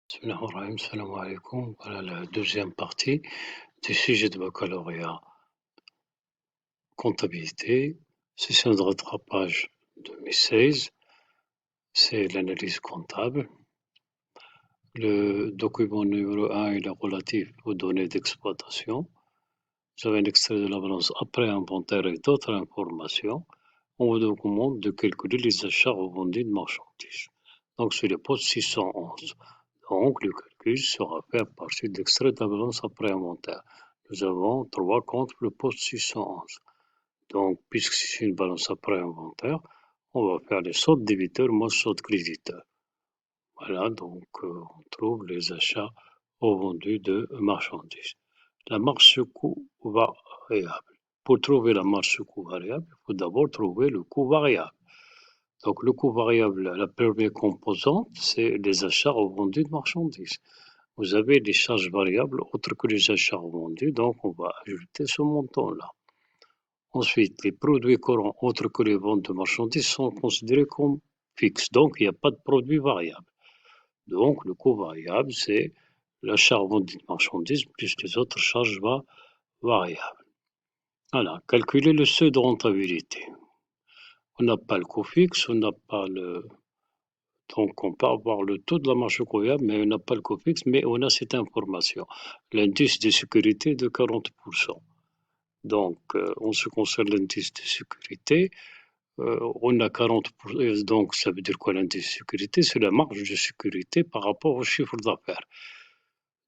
Bismillahirrahmanirrahim, salam alaikum. Voilà la deuxième partie du sujet de baccalauréat comptabilité, session de rattrapage 2016, c'est l'analyse comptable. Le document numéro 1 est relatif aux données d'exploitation. Vous avez un extrait de la balance après inventaire et d'autres informations. On vous demande de calculer les achats revendus de marchandises. Donc, sur le poste 611. Donc, le calcul sera fait à partir de l'extrait de la balance après inventaire. Nous avons trois comptes pour le poste 611. Donc, puisque c'est une balance après inventaire, on va faire les soldes débiteurs moins soldes créditeurs. Voilà, donc on trouve les achats revendus de marchandises. La marge sur coût variable. Pour trouver la marge sur coût variable, il faut d'abord trouver le coût variable. Donc le coût variable, la première composante, c'est les achats revendus de marchandises. Vous avez des charges variables autres que les achats revendus, donc on va ajouter ce montant-là. Ensuite, les produits courants autres que les ventes de marchandises sont considérés comme fixes, donc il n'y a pas de produit variable. Donc le coût variable, c'est l'achat revenu de marchandises plus les autres charges variables. Voilà, calculer le seuil de rentabilité. On n'a pas le coût fixe, on n'a pas le. Donc, on peut avoir le taux de la marge variable, mais on n'a pas le coût fixe, mais on a cette information. L'indice de sécurité de 40%. Donc, en ce qui concerne l'indice de sécurité, on a 40%. Donc, ça veut dire quoi l'indice de sécurité? C'est la marge de sécurité par rapport au chiffre d'affaires.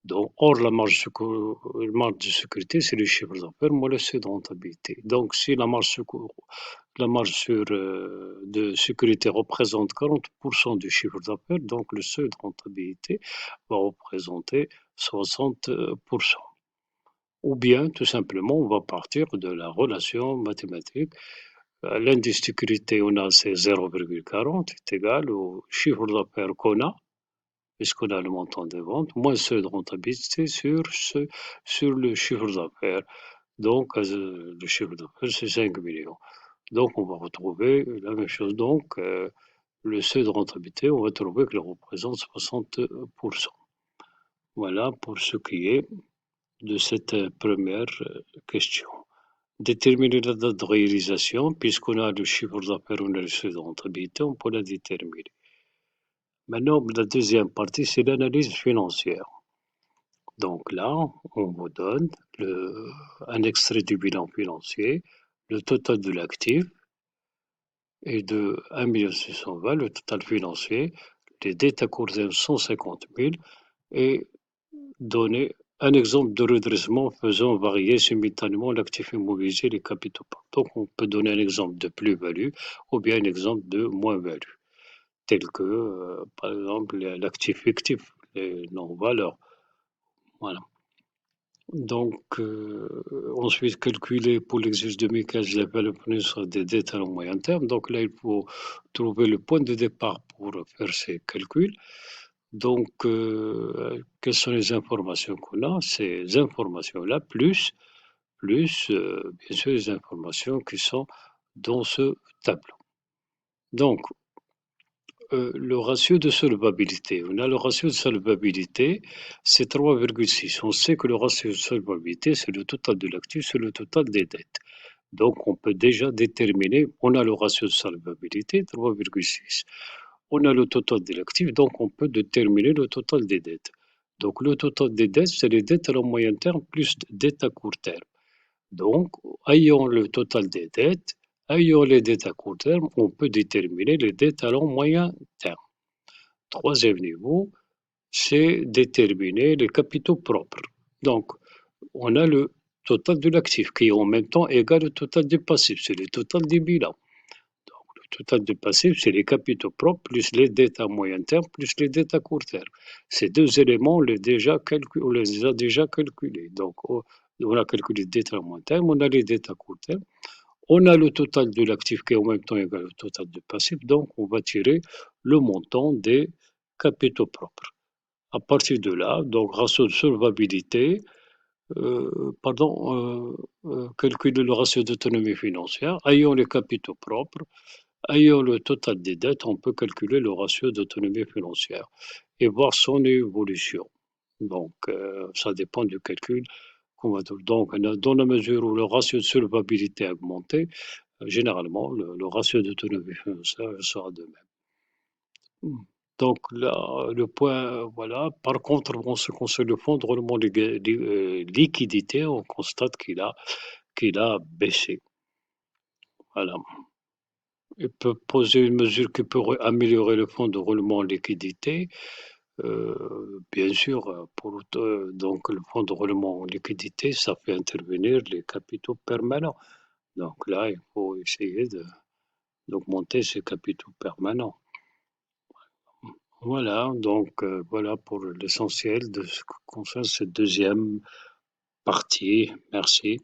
Donc, or, la marge de sécurité, c'est le chiffre d'affaires moins le seuil de rentabilité. Donc, si la marge de sécurité représente 40% du chiffre d'affaires, donc le seuil de rentabilité va représenter 60%. Ou bien, tout simplement, on va partir de la relation mathématique. L'indice de sécurité, on a, c'est 0,40, est égal au chiffre d'affaires qu'on a, puisqu'on a le montant des ventes, moins ceux de rentabilité sur le chiffre d'affaires. Donc, le chiffre d'affaires, c'est 5 millions. Donc, on va retrouver la même chose. Donc, le seuil de rentabilité, on va trouver qu'il représente 60%. Voilà pour ce qui est de cette première question. Déterminer la date de réalisation, puisqu'on a le chiffre d'affaires, on a le seuil de rentabilité, on peut la déterminer. Maintenant, la deuxième partie, c'est l'analyse financière. Donc là, on vous donne un extrait du bilan financier, le total de l'actif est de 1 620 000, le total financier, les dettes à court terme 150 000 et donner un exemple de redressement faisant varier simultanément l'actif immobilisé et les capitaux. Donc on peut donner un exemple de plus-value ou bien un exemple de moins-value, tel que par exemple l'actif fictif, les non-valeurs. Voilà. Donc, ensuite, calculer pour l'exercice 2015 la valeur sur des dettes à long moyen terme. Donc là, il faut trouver le point de départ pour faire ces calculs. Donc, quelles sont les informations qu'on a? Ces informations-là, bien sûr, les informations qui sont dans ce tableau. Donc, le ratio de solvabilité. On a le ratio de solvabilité, c'est 3,6. On sait que le ratio de solvabilité, c'est le total de l'actif sur le total des dettes. Donc, on peut déjà déterminer, on a le ratio de solvabilité, 3,6. On a le total de l'actif, donc on peut déterminer le total des dettes. Donc, le total des dettes, c'est les dettes à long moyen terme plus dettes à court terme. Donc, ayant le total des dettes, ayant les dettes à court terme, on peut déterminer les dettes à long moyen terme. Troisième niveau, c'est déterminer les capitaux propres. Donc, on a le total de l'actif qui est en même temps égal au total du passif, c'est le total des bilans. Donc, le total du passif, c'est les capitaux propres plus les dettes à moyen terme plus les dettes à court terme. Ces deux éléments, on les a déjà calculés. Donc, on a calculé les dettes à moyen terme, on a les dettes à court terme. On a le total de l'actif qui est en même temps égal au total du passif, donc on va tirer le montant des capitaux propres. À partir de là, donc ratio de solvabilité, calculer le ratio d'autonomie financière, ayant les capitaux propres, Ayant le total des dettes, on peut calculer le ratio d'autonomie financière et voir son évolution. Donc, ça dépend du calcul qu'on va donc dans la mesure où le ratio de solvabilité a augmenté, généralement le ratio d'autonomie financière sera de même. Mmh. Donc là, le point, voilà. Par contre, en ce qui concerne le fonds de roulement liquidité, on constate qu'il a baissé. Voilà. Il peut poser une mesure qui pourrait améliorer le fonds de roulement liquidité. Bien sûr, donc le fonds de roulement liquidité, ça fait intervenir les capitaux permanents. Donc là, il faut essayer d'augmenter ces capitaux permanents. Voilà, donc voilà pour l'essentiel de ce qui concerne cette deuxième partie. Merci.